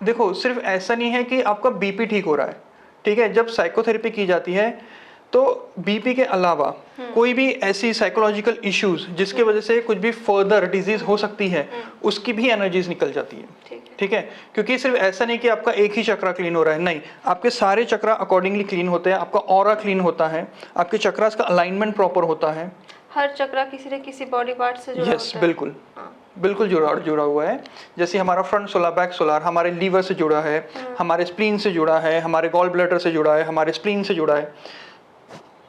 देखो सिर्फ ऐसा नहीं है कि आपका बीपी ठीक हो रहा है, ठीक है। जब साइकोथेरेपी की जाती है तो बीपी के अलावा कोई भी ऐसी साइकोलॉजिकल इश्यूज जिसके वजह से कुछ भी फर्दर डिजीज हो सकती है, उसकी भी एनर्जीज निकल जाती है, ठीक है। क्योंकि सिर्फ ऐसा नहीं कि आपका एक ही चक्रा क्लीन हो रहा है, नहीं, आपके सारे चक्रा अकॉर्डिंगली क्लीन होते हैं, आपका ऑरा क्लीन होता है, आपके चक्रास का अलाइनमेंट प्रॉपर होता है।
हर चक्रा किसी न किसी बॉडी पार्ट से जुड़ा होता है।
बिल्कुल, बिल्कुल जुड़ा हुआ है। जैसे हमारा फ्रंट सोलार, बैक सोलार हमारे लीवर से जुड़ा है, हमारे स्प्लीन से जुड़ा है, हमारे गॉल ब्लैडर से जुड़ा है, हमारे स्प्लीन से जुड़ा है।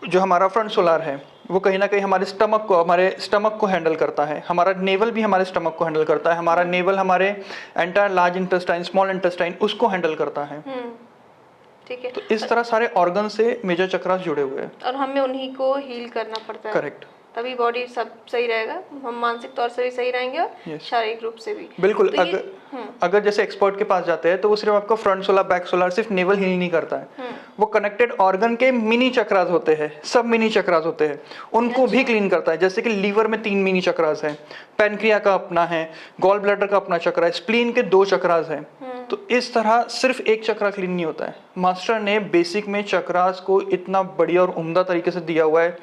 जो हमारा फ्रंट सोलार है वो कहीं ना कहीं हमारे स्टमक को हैंडल करता है, हमारा नेवल भी हमारे स्टमक को हैंडल करता है, हमारा नेवल हमारे entire large intestine, small intestine उसको हैंडल करता है,
ठीक है।
तो इस तरह सारे ऑर्गन से मेजर चक्रास जुड़े हुए हैं
और हमें उन्हीं को हील करना पड़ता है।
करेक्ट,
तभी बॉडी सब सही रहेगा, हम मानसिक तौर से भी सही रहेंगे और शारीरिक रूप से भी।
बिल्कुल। तो अगर जैसे एक्सपर्ट के पास जाते हैं तो वो सिर्फ आपका फ्रंट सोलार, बैक सोलार, सिर्फ नेवल हील नहीं करता है, वो कनेक्टेड ऑर्गन के मिनी चक्रास होते हैं, सब मिनी चक्रास होते हैं, उनको भी क्लीन करता है। जैसे कि लीवर में 3 मिनी चक्रास है, पैनक्रिया का अपना है, गॉल ब्लैडर का अपना चक्रा है, स्प्लीन के 2 चक्रास है। तो इस तरह सिर्फ एक चक्रा क्लीन नहीं होता है। मास्टर ने बेसिक में चक्रास को इतना बढ़िया और उम्दा तरीके से दिया हुआ है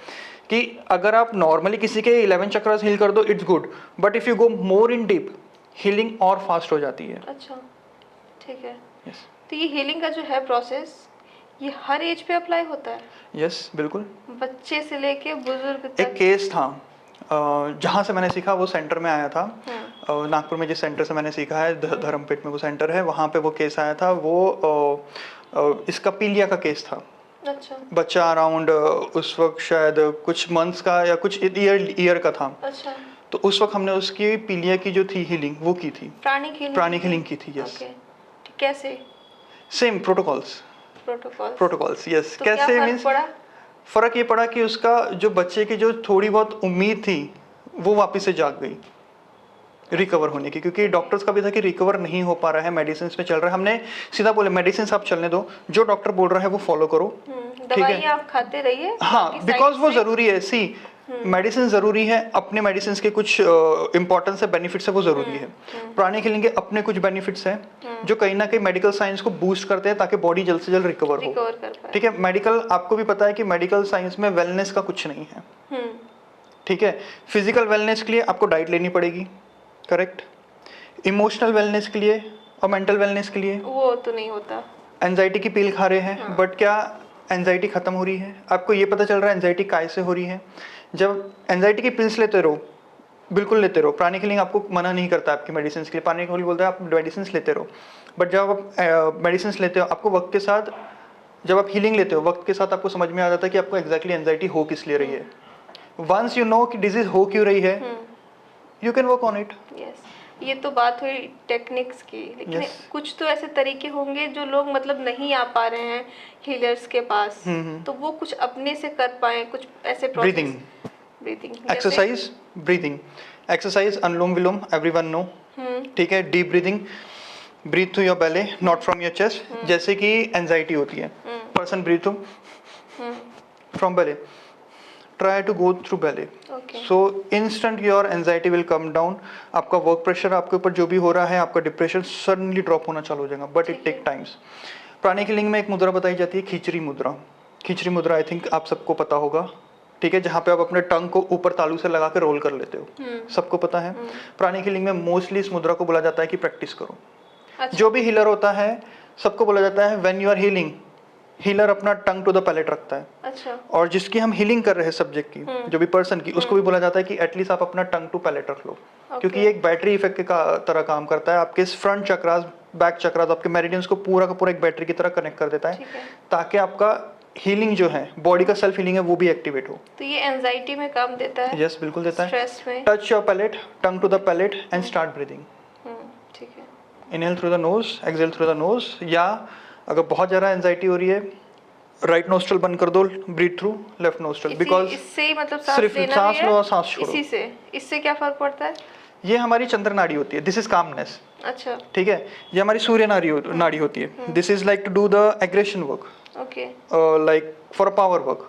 कि अगर आप नॉर्मली किसी के 11 चक्रास हील कर दो, it's good, but if you go more in deep, healing और फास्ट हो जाती है।
अच्छा, ठीक है। तो ये हीलिंग का जो है प्रोसेस, ये हर एज पे अप्लाई होता है?
यस, बिल्कुल।
बच्चे से लेके बुजुर्ग तक?
एक केस था जहाँ से मैंने सीखा, वो सेंटर में आया था, नागपुर में जिस सेंटर से मैंने सीखा है, धर्मपेट में वो सेंटर है, वहाँ पे वो केस आया था। वो इसका पीलिया का केस था।
अच्छा।
बच्चा अराउंड उस वक्त शायद कुछ मंथ्स का या कुछ ईयर का था।
अच्छा।
तो उस वक्त हमने उसकी पीलिया की जो थी हीलिंग वो की थी, प्राणिक हीलिंग की थी। यस।
कैसे?
Same protocols, yes.
तो
कैसे मींस फर्क ये पड़ा कि उसका जो बच्चे की जो थोड़ी बहुत उम्मीद थी वो वापस से जाग गई रिकवर होने की, क्योंकि डॉक्टर्स का भी था कि रिकवर नहीं हो पा रहा है, मेडिसिन में चल रहा है। हमने सीधा बोले मेडिसिन आप चलने दो, जो डॉक्टर बोल रहा है वो फॉलो करो,
दवाई आप खाते रहिए।
हाँ,
बाकी
बिकॉज
साइड
वो
से-
जरूरी है। सी मेडिसिन जरूरी है, अपने मेडिसिन के कुछ इंपॉर्टेंस है, बेनिफिट्स है, वो जरूरी है। प्राणिक हीलिंग के अपने कुछ बेनिफिट्स हैं जो कहीं ना कहीं मेडिकल साइंस को बूस्ट करते हैं ताकि बॉडी जल्द से जल्द रिकवर हो।
रिकवर कर पाए।
ठीक है, मेडिकल आपको भी पता है कि मेडिकल साइंस में वेलनेस का कुछ नहीं है। ठीक है, फिजिकल वेलनेस के लिए आपको डाइट लेनी पड़ेगी, करेक्ट। इमोशनल वेलनेस के लिए और मेंटल वेलनेस के लिए
वो तो नहीं होता।
एंजाइटी की पील खा रहे हैं, बट क्या एंजाइटी खत्म हो रही है? आपको ये पता चल रहा है एंजाइटी काय से हो रही है? जब एंजाइटी की पिल्स लेते रहो, बिल्कुल लेते रहो, प्राणिक हीलिंग आपको मना नहीं करता आपकी मेडिसिन के लिए। प्राणिक हीलिंग बोलता है आप मेडिसिन लेते रहो, बट जब आप मेडिसिन लेते हो आपको वक्त के साथ, जब आप हीलिंग लेते हो वक्त के साथ आपको समझ में आ जाता है कि आपको एग्जैक्टली एंजाइटी हो किस लिए रही है। वंस यू नो कि डिजीज हो क्यों रही है, you can work on it.
Yes, ये तो बात हुई टेक्निक्स की, लेकिन
Yes.
कुछ तो ऐसे तरीके होंगे जो लोग मतलब नहीं आ पा रहे हैं हीलर्स के पास, तो वो कुछ अपने से कर पाए, कुछ ऐसे
breathing,
breathing
exercise, breathing exercise, Anulom Vilom, everyone know. ठीक है, deep breathing, breathe through your belly not from your chest. जैसे कि एंजाइटी होती है, person breathe through from belly, try to go through belly, so instant your anxiety will come down. आपका work pressure आपके ऊपर जो भी हो रहा है, आपका डिप्रेशन सडनली ड्रॉप होना चालू हो जाएगा, but it take times. Pranic healing में एक मुद्रा बताई जाती है, खिचड़ी मुद्रा। खिचड़ी मुद्रा आई थिंक आप सबको पता होगा, ठीक है, जहाँ पे आप अपने टंग को ऊपर तालू से लगा के रोल कर लेते हो, सबको पता है। प्राणिक हीलिंग में मोस्टली इस मुद्रा को बोला जाता है कि प्रैक्टिस करो।
अच्छा।
जो भी हीलर होता है सबको बोला जाता है when you are healing, healer अपना टंग टू द पैलेट रखता है।
अच्छा।
और जिसकी हम हीलिंग कर रहे हैं सब्जेक्ट की, जो भी पर्सन की, उसको भी बोला जाता है कि एटलीस्ट आप अपना टंग टू पैलेट रख लो, क्योंकि ये एक बैटरी इफेक्ट के तरह काम करता है। आपके फ्रंट चक्रास, बैक चक्रास, आपके मेरिडियंस को पूरा का पूरा एक बैटरी की तरह कनेक्ट कर देता है, ताकि आपका हीलिंग जो है, बॉडी का सेल्फ हीलिंग है, वो भी एक्टिवेट हो।
तो ये एंजाइटी में काम देता है?
यस, बिल्कुल देता है।
स्ट्रेस में?
Touch your palate, tongue to the palate and start breathing.
ठीक है।
Inhale through the nose, exhale through the nose, या अगर बहुत ज़्यादा एंजाइटी हो रही है, राइट नोस्ट्रल बंद कर दो, breathe through left nostril, because
इससे ही मतलब सांस
सिर्फ
लेना
सांस
भी है?
लो और सांस छोड़ो।
इसी से, इससे क्या फर्क पड़ता है?
ये हमारी चंद्र नाड़ी होती है, दिस इज कामनेस।
अच्छा।
ठीक है, ये हमारी सूर्य नाड़ी होती है, this is like to do the aggression work,
okay,
like for a power work,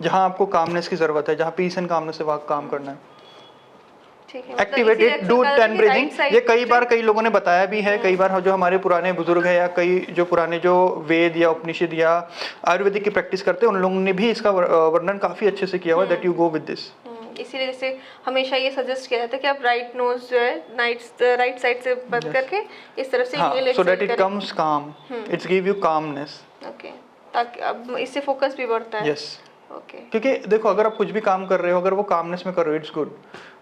जहाँ आपको कामनेस की जरूरत है, जहाँ पीस एंड कामनेस से काम करना है।
ठीक है।
Activated, do 10 breathing. ये कई बार कई लोगों ने बताया भी है, कई बार जो हमारे पुराने बुजुर्ग हैं या कई जो पुराने जो वेद या उपनिषद या आयुर्वेदिक की प्रैक्टिस करते हैं, उन लोगों ने भी इसका वर्णन काफी अच्छे से किया हुआ है, that you go with this.
इसीलिए जैसे हमेशा ये सजेस्ट किया जाता है कि आप राइट नोज जो है राइट साइड से बंद करके इस तरफ से inhale
so that
exhale
it
करें।
कम्स काम, it's give you calmness.
Okay, ताकि अब इससे फोकस भी बढ़ता है।
Yes,
okay.
क्योंकि देखो अगर आप कुछ भी काम कर रहे हो, अगर वो कामनेस में कर रहे हो, इट्स गुड,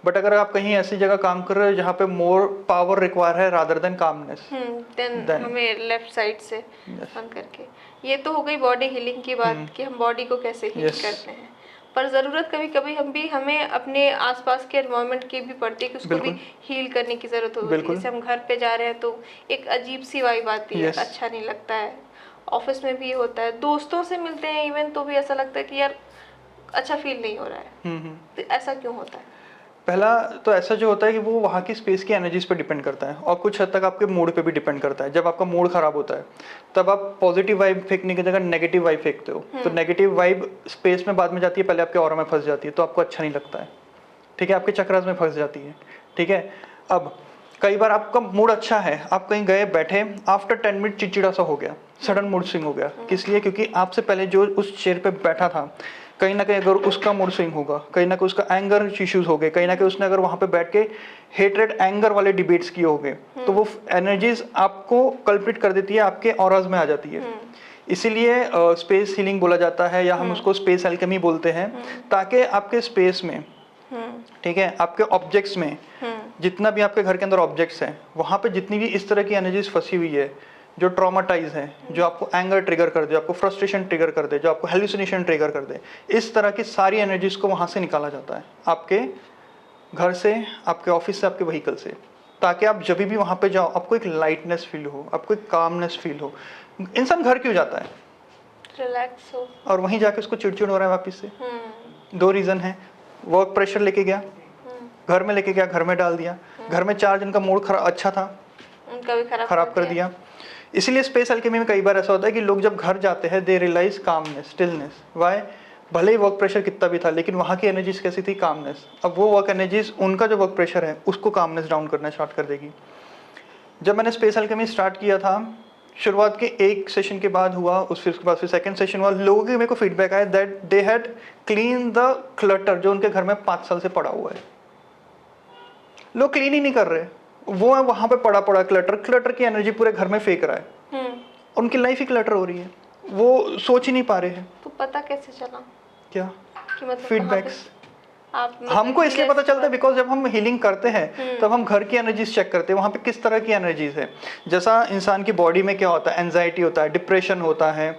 बट अगर आप कहीं ऐसी जगह काम कर रहे हो जहाँ पे मोर पावर रिक्वायर है रादर देन कामनेस,
देन हमें लेफ्ट साइड से बंद करके। ये तो हो गई बॉडी हीलिंग की बात कि हम बॉडी को कैसे हील करते हैं, पर ज़रूरत कभी कभी हमें अपने आसपास के एनवायरनमेंट की भी पड़ती है कि उसको भी हील करने की ज़रूरत होती है। जैसे हम घर पे जा रहे हैं तो एक अजीब सी वाइब आती है, अच्छा नहीं लगता है। ऑफिस में भी ये होता है, दोस्तों से मिलते हैं इवन तो भी ऐसा लगता है कि यार अच्छा फील नहीं हो रहा है। तो ऐसा क्यों होता है?
पहला तो ऐसा जो होता है कि वो वहाँ की स्पेस की एनर्जीज पे डिपेंड करता है, और कुछ हद तक आपके मूड पे भी डिपेंड करता है। जब आपका मूड खराब होता है तब आप पॉजिटिव वाइब फेंकने की जगह नेगेटिव वाइब फेंकते हो, तो नेगेटिव वाइब स्पेस में बाद में जाती है, पहले आपके ऑरा में फंस जाती है, तो आपको अच्छा नहीं लगता है। ठीक है, आपके चक्रास में फंस जाती है। ठीक है, अब कई बार आपका मूड अच्छा है, आप कहीं गए बैठे, आफ्टर 10 मिनट चिड़चिड़ा सा हो गया, सडन मूड स्विंग हो गया। किस लिए? क्योंकि आपसे पहले जो उस चेयर पे बैठा था, कहीं ना कहीं अगर उसका मूड स्विंग होगा, कहीं ना कहीं उसका एंगर इश्यूज हो गए, कहीं ना कहीं उसने अगर वहाँ पे बैठ के हेटरेड एंगर वाले डिबेट्स किए होंगे, तो वो एनर्जीज आपको कल्प्रिट कर देती है, आपके ऑराज में आ जाती है। इसीलिए स्पेस हीलिंग बोला जाता है, या हम उसको स्पेस एल्केमी बोलते हैं, ताकि आपके स्पेस में, ठीक है, आपके ऑब्जेक्ट्स में, जितना भी आपके घर के अंदर ऑब्जेक्ट्स हैं, वहाँ पे जितनी भी इस तरह की एनर्जीज फंसी हुई है, जो ट्रॉमाटाइज है, जो आपको एंगर ट्रिगर कर दे, आपको फ्रस्ट्रेशन ट्रिगर कर दे, जो आपको हेलुसिनेशन ट्रिगर कर दे, इस तरह की सारी एनर्जीज को वहाँ से निकाला जाता है, आपके घर से, आपके ऑफिस से, आपके व्हीकल से, ताकि आप जब भी वहाँ पे जाओ आपको एक लाइटनेस फील हो, आपको एक कामनेस फील हो। इंसान घर क्यों जाता है?
रिलैक्स हो,
और वहीं जाके उसको चिड़चिड़ हो रहा है वापस से। 2 रीज़न है, वर्क प्रेशर लेके गया, घर में लेके गया, घर में डाल दिया, घर में 4 दिन का मूड अच्छा था,
उनका भी खराब
कर दिया, इसीलिए स्पेस अल्केमी में कई बार ऐसा होता है कि लोग जब घर जाते हैं दे रियलाइज कामनेस, स्टिलनेस। वाई? भले ही वर्क प्रेशर कितना भी था, लेकिन वहाँ की एनर्जीज कैसी थी? कामनेस। अब वो वर्क एनर्जीज, उनका जो वर्क प्रेशर है उसको कामनेस डाउन करना स्टार्ट कर देगी। जब मैंने स्पेस अल्केमी स्टार्ट किया था, शुरुआत के एक सेशन के बाद हुआ, उसके बाद फिर सेकंड सेशन हुआ, लोगों के मेरे को फीडबैक आया that they had clean the clutter जो उनके घर में 5 साल से पड़ा हुआ है। लोग क्लीन ही नहीं कर रहे, वो है वहां पे पड़ा पड़ा क्लटर की एनर्जी पूरे घर में फेंक रहा है। उनकी लाइफ ही क्लटर हो रही है, वो सोच ही नहीं पा रहे हैं।
तो पता कैसे चला?
क्या?
कि मतलब
फीडबैक्स।
मतलब
हमको इसलिए पता चलता है बिकॉज जब हम हीलिंग करते हैं तब हम घर की एनर्जीज चेक करते हैं, वहाँ पे किस तरह की एनर्जीज है। जैसा इंसान की बॉडी में क्या होता है, एंजाइटी होता है, डिप्रेशन होता है,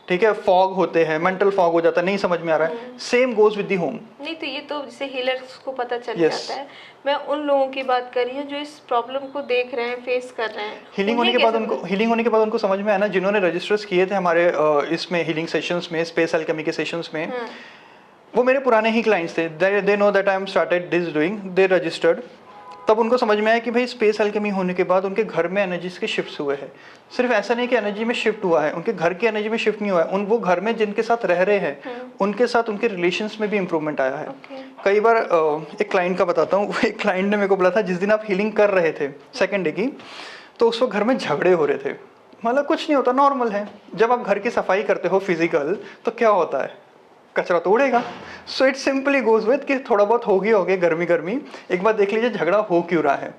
ठीक है, फॉग होते हैं, मेंटल फॉग हो जाता है, नहीं समझ में आ रहा है। Same goes with the home.
नहीं तो ये तो जैसे हीलर्स को पता चल
Yes.
जाता है। मैं उन लोगों की बात कर रही हूँ जो इस प्रॉब्लम को देख रहे हैं, फेस कर रहे हैं।
हीलिंग होने के बाद उनको समझ में आया ना, जिन्होंने रजिस्टर्स किए थे हमारे इसमें हीलिंग सेशंस में, स्पेस अल्केमी के सेशंस में, वो मेरे पुराने ही क्लाइंट्स थे। They know that I am started this doing, they registered. तब उनको समझ में आया कि भाई स्पेस अल्केमी होने के बाद उनके घर में एनर्जीज के शिफ्ट हुए हैं। सिर्फ ऐसा नहीं कि एनर्जी में शिफ्ट हुआ है, उनके घर की एनर्जी में शिफ्ट नहीं हुआ है, वो घर में जिनके साथ रह रहे हैं उनके साथ उनके रिलेशंस में भी इंप्रूवमेंट आया है। कई बार एक क्लाइंट का बताता हूँ, एक क्लाइंट ने मेरे को बोला था जिस दिन आप हीलिंग कर रहे थे सेकेंड डे की, तो उस वक्त घर में झगड़े हो रहे थे। मतलब कुछ नहीं होता, नॉर्मल है। जब आप घर की सफाई करते हो फिजिकल, तो क्या होता है, कचरा तो उड़ेगा। So it simply goes with कि थोड़ा बहुत हो गया गर्मी, एक बार देख लीजिए झगड़ा हो क्यों रहा है।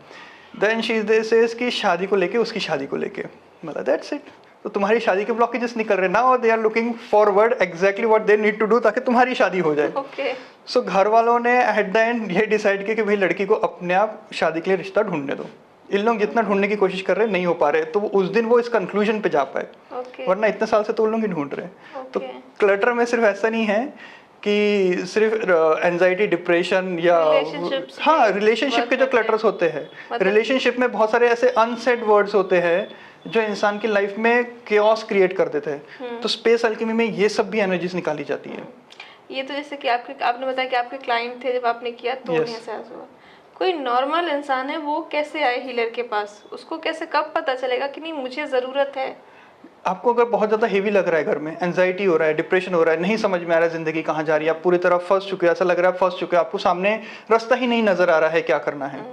देन शी सेज कि शादी को लेके, उसकी शादी को लेके, मतलब दैट्स इट। तो तुम्हारी शादी के ब्लॉकेजेस निकल रहे ना, और they are looking forward exactly what they need to do ताकि तुम्हारी शादी हो जाए। सो घर वालों ने एट द एंड ये डिसाइड किया कि भाई लड़की को अपने आप शादी के लिए रिश्ता ढूंढने दो। इन लोग जितना ढूंढने की कोशिश कर रहे हैं नहीं हो पा रहे, तो उस दिन वो इस कंक्लूजन पे जा पाए। वरना इतने साल से तो लोग ही ढूंढ रहे हैं। तो क्लटर में सिर्फ ऐसा नहीं है कि सिर्फ एंजाइटी, डिप्रेशन या हाँ, रिलेशनशिप के जो क्लटर्स होते हैं, रिलेशनशिप में बहुत सारे ऐसे अनसेड वर्ड्स होते हैं जो इंसान की लाइफ में केओस क्रिएट कर देते हैं। तो स्पेस अल्केमी में ये सब भी एनर्जीज निकाली जाती है।
ये तो जैसे कि आपने बताया कि आपके क्लाइंट थे, जब आपने किया तो उन्हें एहसास हुआ। कोई नॉर्मल इंसान है, वो कैसे आए हीलर के पास? उसको कैसे, कब पता चलेगा कि नहीं मुझे ज़रूरत है?
आपको अगर बहुत ज़्यादा हेवी लग रहा है, घर में एंजाइटी हो रहा है, डिप्रेशन हो रहा है, नहीं समझ में आ रहा है ज़िंदगी कहाँ जा रही है, आप पूरी तरह फंस चुके हैं, ऐसा लग रहा है फंस चुके हैं, आपको सामने रास्ता ही नहीं नज़र आ रहा है क्या करना है,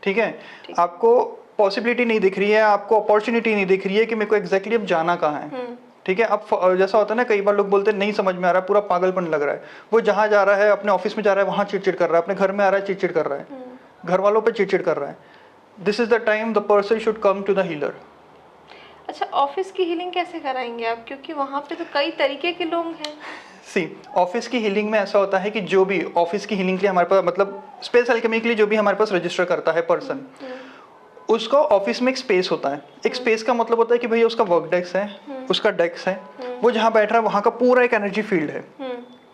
ठीक है, आपको पॉसिबिलिटी नहीं दिख रही है, आपको अपॉर्चुनिटी नहीं दिख रही है कि मेरे को एग्जैक्टली अब जाना कहाँ है, ठीक है। अब जैसा होता है ना, कई बार लोग बोलते हैं नहीं समझ में आ रहा है, पूरा पागलपन लग रहा है। वो जहाँ जा रहा है, अपने ऑफिस में जा रहा है, वहाँ चिड़चिड़ कर रहा है, अपने घर में आ रहा है चिड़चिड़ कर रहा है, घर वालों पे चिड़चिड़ कर रहा है। This is the time the person should come to the healer.
अच्छा, ऑफिस की हीलिंग कैसे कराएंगे आप? क्योंकि वहाँ पे तो कई तरीके के लोग हैं।
सी, ऑफिस की हीलिंग में ऐसा होता है कि जो भी ऑफिस की हीलिंग के लिए हमारे पास, मतलब स्पेस अल्केमी के लिए जो भी हमारे पास रजिस्टर करता है पर्सन, उसका ऑफिस में एक स्पेस होता है। एक स्पेस का मतलब होता है कि भैया उसका वर्क डेस्क है, उसका डेस्क है, वो जहाँ बैठ रहा है वहाँ का पूरा एक एनर्जी फील्ड है,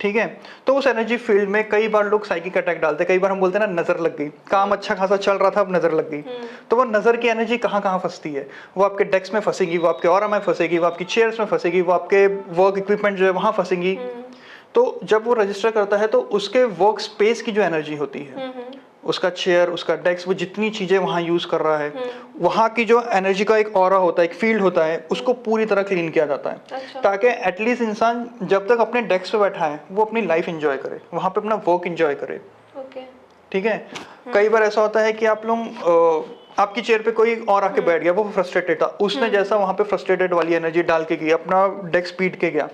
ठीक है। तो उस एनर्जी फील्ड में कई बार लोग साइकिक अटैक डालते हैं, कई बार हम बोलते हैं ना नजर लग गई, काम अच्छा खासा चल रहा था अब नजर लग गई। तो वो नजर की एनर्जी कहाँ कहाँ फंसती है? वो आपके डेस्क में फंसेगी, वो आपके ऑरा में फंसेगी, वो आपकी चेयर्स में फंसेगी, वो आपके वर्क इक्विपमेंट जो है वहाँ फंसेगी। तो जब वो रजिस्टर करता है तो उसके वर्क स्पेस की जो एनर्जी होती है, उसका चेयर, उसका डेस्क, वो जितनी चीजें वहाँ यूज कर रहा है, वहाँ की जो एनर्जी का एक ऑरा होता है, एक फील्ड होता है, उसको पूरी तरह क्लीन किया जाता है।
अच्छा।
ताकि एटलीस्ट इंसान जब तक अपने डेस्क पे बैठा है वो अपनी लाइफ एंजॉय करे, वहाँ पे अपना वर्क एंजॉय करे, ठीक है। कई बार ऐसा होता है कि आप लोग आपकी चेयर पे कोई और आके बैठ गया, वो फ्रस्ट्रेटेड था, उसने जैसा वहाँ पे फ्रस्ट्रेटेड वाली एनर्जी डाल के गया, अपना डेस्क पीट के गया,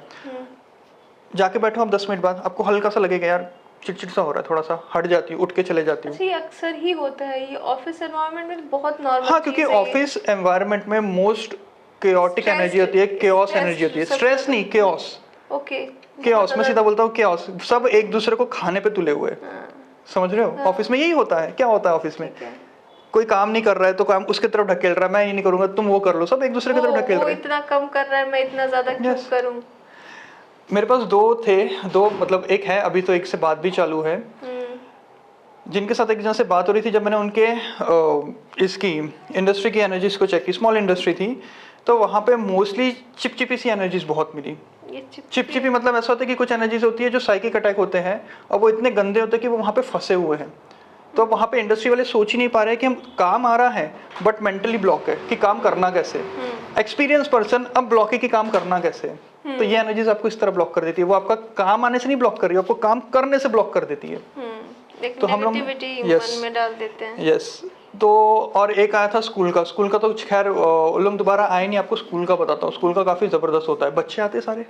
जाके बैठो आप 10 मिनट बाद आपको हल्का सा लगेगा यार चिड़चिड़ सा हो रहा है, थोड़ा सा हट जाती हूँ, उठ के चले जाती हूँ।
ये अक्सर ही होता है, ये ऑफिस एनवायरनमेंट में बहुत नॉर्मल।
हाँ, क्योंकि ऑफिस एनवायरनमेंट में मोस्ट केओटिक एनर्जी होती है, केओस एनर्जी होती है, स्ट्रेस नहीं, केओस।
ओके,
केओस, मैं सीधा बोलता हूँ केओस। सब एक दूसरे को खाने पे तुले हुए, समझ रहे हो? ऑफिस में यही होता है। क्या होता है ऑफिस में? कोई काम नहीं कर रहा है तो काम उसके तरफ ढकेल रहा है, मैं ये नहीं करूंगा तुम वो कर लो, सब एक दूसरे की तरफ ढकेल रहे हैं।
वो इतना कम कर रहा है, मैं इतना ज्यादा क्यों करूं?
मेरे पास दो मतलब एक है अभी, तो एक से बात भी चालू है, जिनके साथ एक जन से बात हो रही थी। जब मैंने उनके इसकी इंडस्ट्री की एनर्जीज को चेक की, स्मॉल इंडस्ट्री थी, तो वहाँ पे मोस्टली चिपचिपी सी एनर्जीज बहुत मिली। चिपचिपी मतलब ऐसा होता है कि कुछ एनर्जीज होती है जो साइकिक अटैक होते हैं और वो इतने गंदे होते हैं कि वो वहाँ पे फंसे हुए हैं। तो वहाँ पे इंडस्ट्री वाले सोच ही नहीं पा रहे कि हम काम आ रहा है बट मेंटली ब्लॉक है कि काम करना कैसे। एक्सपीरियंस पर्सन अब ब्लॉक है कि काम करना कैसे। तो ये एनर्जीज आपको इस तरह ब्लॉक कर देती है, वो आपका काम आने से नहीं ब्लॉक कर रही है, आपको काम करने से ब्लॉक कर देती है।
एक
तो हम लोग
नेगेटिविटी मन में डाल देते हैं।
यस। तो और एक आया था स्कूल का तो खैर उलम दोबारा आए नहीं, आपको स्कूल का बताता हूँ। स्कूल का काफी जबरदस्त होता है। बच्चे आते सारे,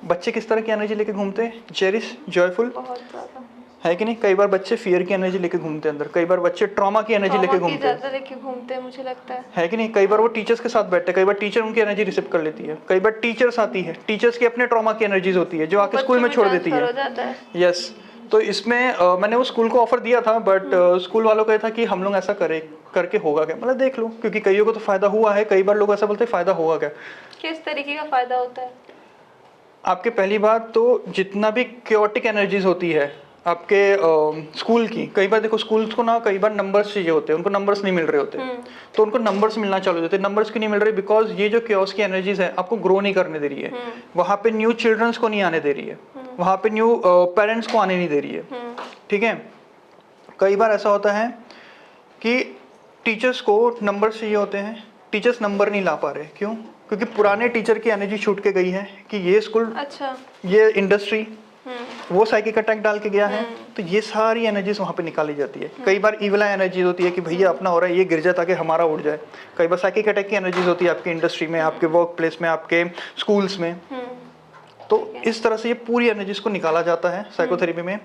बच्चे किस तरह की एनर्जी लेके घूमते हैं? चेरिश, जॉयफुल,
बहुत ज्यादा
है कि नहीं? कई बार बच्चे फियर की एनर्जी लेके घूमते हैं अंदर, कई बार बच्चे ट्रॉमा की एनर्जी लेके घूमते हैं,
ज्यादा लेके घूमते हैं मुझे लगता
है कि नहीं? कई बार वो टीचर्स के साथ बैठते हैं, कई बार टीचर उनकी एनर्जी रिसीव कर लेती है, कई बार टीचर्स आती है, टीचर्स की अपने ट्रॉमा की एनर्जीज होती है जो आके स्कूल में छोड़ देती है। यस। तो इसमें मैंने वो स्कूल को ऑफर दिया था बट स्कूल वालों का ये था कि हम लोग ऐसा करें करके होगा क्या, मतलब देख लो, क्योंकि कईयों को तो फायदा हुआ है। कई बार लोग ऐसा बोलते हैं फायदा होगा क्या।
किस तरीके का फायदा होता है?
आपके पहली बात तो जितना भी क्योटिक एनर्जीज होती है आपके स्कूल की, कई बार देखो स्कूल्स को ना कई बार नंबर्स चाहिए होते हैं, उनको नंबर्स नहीं मिल रहे होते, तो उनको नंबर्स मिलना चालू हो जाते हैं। नंबर्स क्यों नहीं मिल रहे? बिकॉज ये जो क्योस की एनर्जीज है आपको ग्रो नहीं करने दे रही है, वहाँ पे न्यू चिल्ड्रंस को नहीं आने दे रही है, वहाँ पे न्यू पेरेंट्स को आने नहीं दे रही है। ठीक है। कई बार ऐसा होता है कि टीचर्स को नंबर्स चाहिए होते हैं, टीचर्स नंबर नहीं ला पा रहे। क्यों? क्योंकि पुराने टीचर की एनर्जी छूट के गई है कि ये स्कूल,
अच्छा,
ये इंडस्ट्री, वो साइकिक अटैक डाल के गया है, तो ये सारी एनर्जीज वहाँ पे निकाली जाती है। कई बार इवला एनर्जीज होती है कि भैया अपना हो रहा है, ये गिर जाए ताकि हमारा उड़ जाए। कई बार साइकिक अटैक की एनर्जीज होती है आपकी इंडस्ट्री में, आपके वर्क प्लेस में, आपके स्कूल्स में। तो इस तरह से ये पूरी एनर्जीज को निकाला जाता है साइकोथेरेपी में।